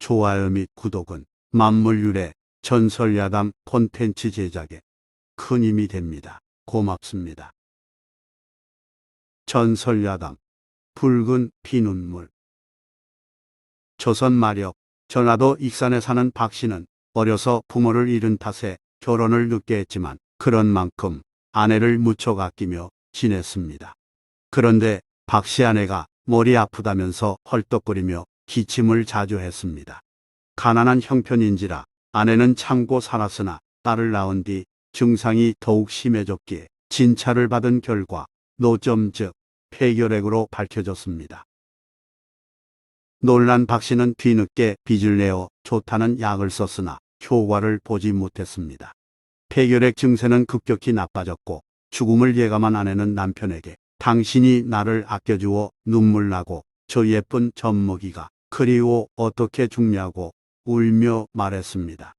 좋아요 및 구독은 만물유래 전설야담 콘텐츠 제작에 큰 힘이 됩니다. 고맙습니다. 전설야담 붉은 피눈물. 조선 말역 전라도 익산에 사는 박씨는 어려서 부모를 잃은 탓에 결혼을 늦게 했지만 그런 만큼 아내를 무척 아끼며 지냈습니다. 그런데 박씨 아내가 머리 아프다면서 헐떡거리며 기침을 자주 했습니다. 가난한 형편인지라 아내는 참고 살았으나 딸을 낳은 뒤 증상이 더욱 심해졌기에 진찰을 받은 결과 노점 즉 폐결핵으로 밝혀졌습니다. 놀란 박씨는 뒤늦게 빚을 내어 좋다는 약을 썼으나 효과를 보지 못했습니다. 폐결핵 증세는 급격히 나빠졌고 죽음을 예감한 아내는 남편에게 당신이 나를 아껴주어 눈물 나고 저 예쁜 젖먹이가 그리워 어떻게 죽냐고 울며 말했습니다.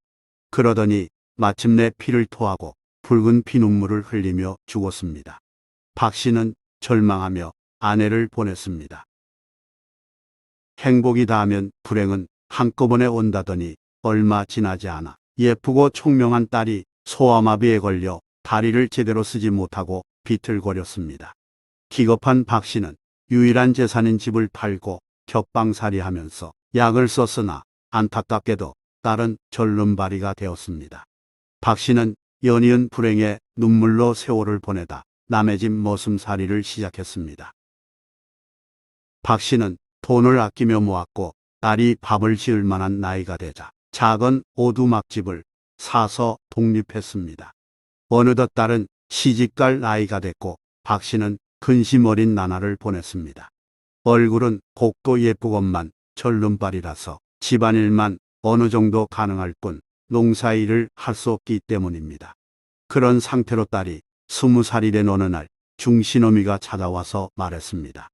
그러더니 마침내 피를 토하고 붉은 피눈물을 흘리며 죽었습니다. 박씨는 절망하며 아내를 보냈습니다. 행복이 닿으면 불행은 한꺼번에 온다더니 얼마 지나지 않아 예쁘고 총명한 딸이 소아마비에 걸려 다리를 제대로 쓰지 못하고 비틀거렸습니다. 기겁한 박씨는 유일한 재산인 집을 팔고 격방살이하면서 약을 썼으나 안타깝게도 딸은 절름발이가 되었습니다. 박씨는 연이은 불행에 눈물로 세월을 보내다 남의 집 머슴살이를 시작했습니다. 박씨는 돈을 아끼며 모았고 딸이 밥을 지을 만한 나이가 되자 작은 오두막집을 사서 독립했습니다. 어느덧 딸은 시집갈 나이가 됐고 박씨는 근심 어린 나날을 보냈습니다. 얼굴은 곱고 예쁘건만 절름발이라서 집안일만 어느 정도 가능할 뿐 농사일을 할 수 없기 때문입니다. 그런 상태로 딸이 20살이 된 어느 날 중신어미가 찾아와서 말했습니다.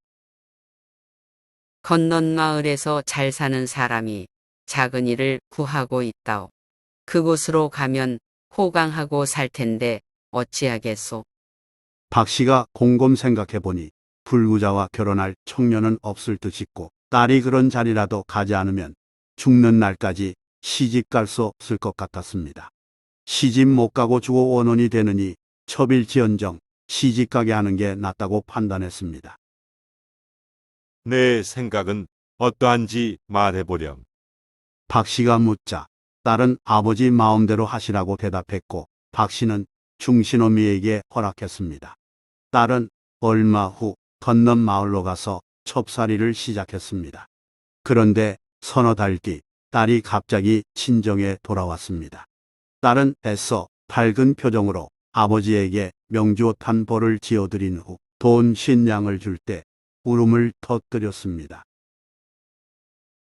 건넌 마을에서 잘 사는 사람이 작은 일을 구하고 있다오. 그곳으로 가면 호강하고 살 텐데 어찌하겠소? 박씨가 곰곰 생각해보니 불구자와 결혼할 청년은 없을 듯 싶고 딸이 그런 자리라도 가지 않으면 죽는 날까지 시집 갈 수 없을 것 같았습니다. 시집 못 가고 죽어 원혼이 되느니 첩일지언정 시집 가게 하는 게 낫다고 판단했습니다. 내 생각은 어떠한지 말해보렴. 박씨가 묻자 딸은 아버지 마음대로 하시라고 대답했고 박씨는 중신어미에게 허락했습니다. 딸은 얼마 후 건넌 마을로 가서 첩살이를 시작했습니다. 그런데 서너 달 뒤 딸이 갑자기 친정에 돌아왔습니다. 딸은 애써 밝은 표정으로 아버지에게 명주옷한 벌을 지어드린 후 돈 50냥을 줄 때 울음을 터뜨렸습니다.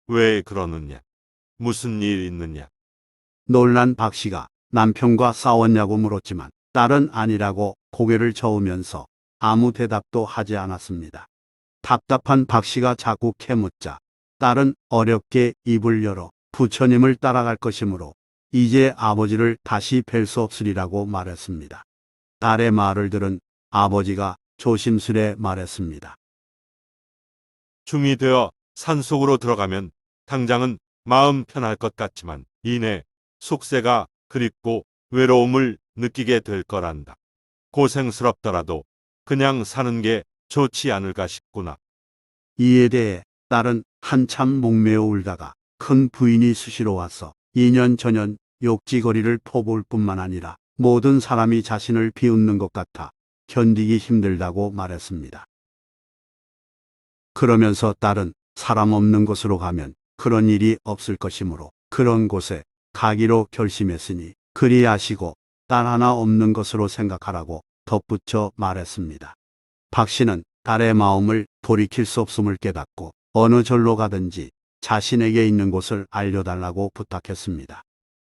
왜 그러느냐? 무슨 일 있느냐? 놀란 박씨가 남편과 싸웠냐고 물었지만 딸은 아니라고 고개를 저으면서 아무 대답도 하지 않았습니다. 답답한 박씨가 자꾸 캐묻자 딸은 어렵게 입을 열어 부처님을 따라갈 것이므로 이제 아버지를 다시 뵐 수 없으리라고 말했습니다. 딸의 말을 들은 아버지가 조심스레 말했습니다. 중이 되어 산속으로 들어가면 당장은 마음 편할 것 같지만 이내 속세가 그립고 외로움을 느끼게 될 거란다. 고생스럽더라도 그냥 사는 게 좋지 않을까 싶구나. 이에 대해 딸은 한참 목매어 울다가 큰 부인이 수시로 와서 2년 전년 욕지거리를 퍼부을 뿐만 아니라 모든 사람이 자신을 비웃는 것 같아 견디기 힘들다고 말했습니다. 그러면서 딸은 사람 없는 곳으로 가면 그런 일이 없을 것이므로 그런 곳에 가기로 결심했으니 그리 아시고 딸 하나 없는 것으로 생각하라고 덧붙여 말했습니다. 박씨는 딸의 마음을 돌이킬 수 없음을 깨닫고 어느 절로 가든지 자신에게 있는 곳을 알려달라고 부탁했습니다.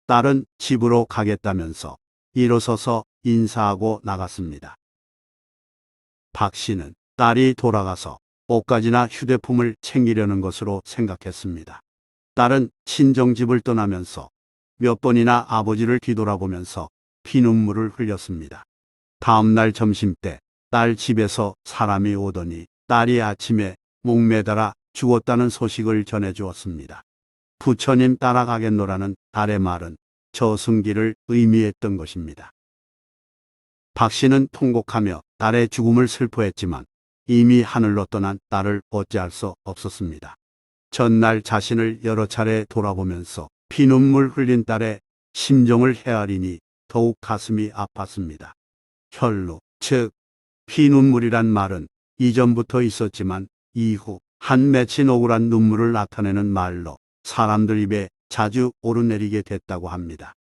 딸은 집으로 가겠다면서 일어서서 인사하고 나갔습니다. 박씨는 딸이 돌아가서 옷가지나 휴대폰을 챙기려는 것으로 생각했습니다. 딸은 친정집을 떠나면서 몇 번이나 아버지를 뒤돌아보면서 피눈물을 흘렸습니다. 다음 날 점심때 딸 집에서 사람이 오더니 딸이 아침에 목매달아 죽었다는 소식을 전해주었습니다. 부처님 따라가겠노라는 달의 말은 저승기를 의미했던 것입니다. 박 씨는 통곡하며 딸의 죽음을 슬퍼했지만 이미 하늘로 떠난 딸을 어찌할 수 없었습니다. 전날 자신을 여러 차례 돌아보면서 피눈물 흘린 딸의 심정을 헤아리니 더욱 가슴이 아팠습니다. 혈루, 즉 피눈물이란 말은 이전부터 있었지만 이후 한 맺힌 억울한 눈물을 나타내는 말로 사람들 입에 자주 오르내리게 됐다고 합니다.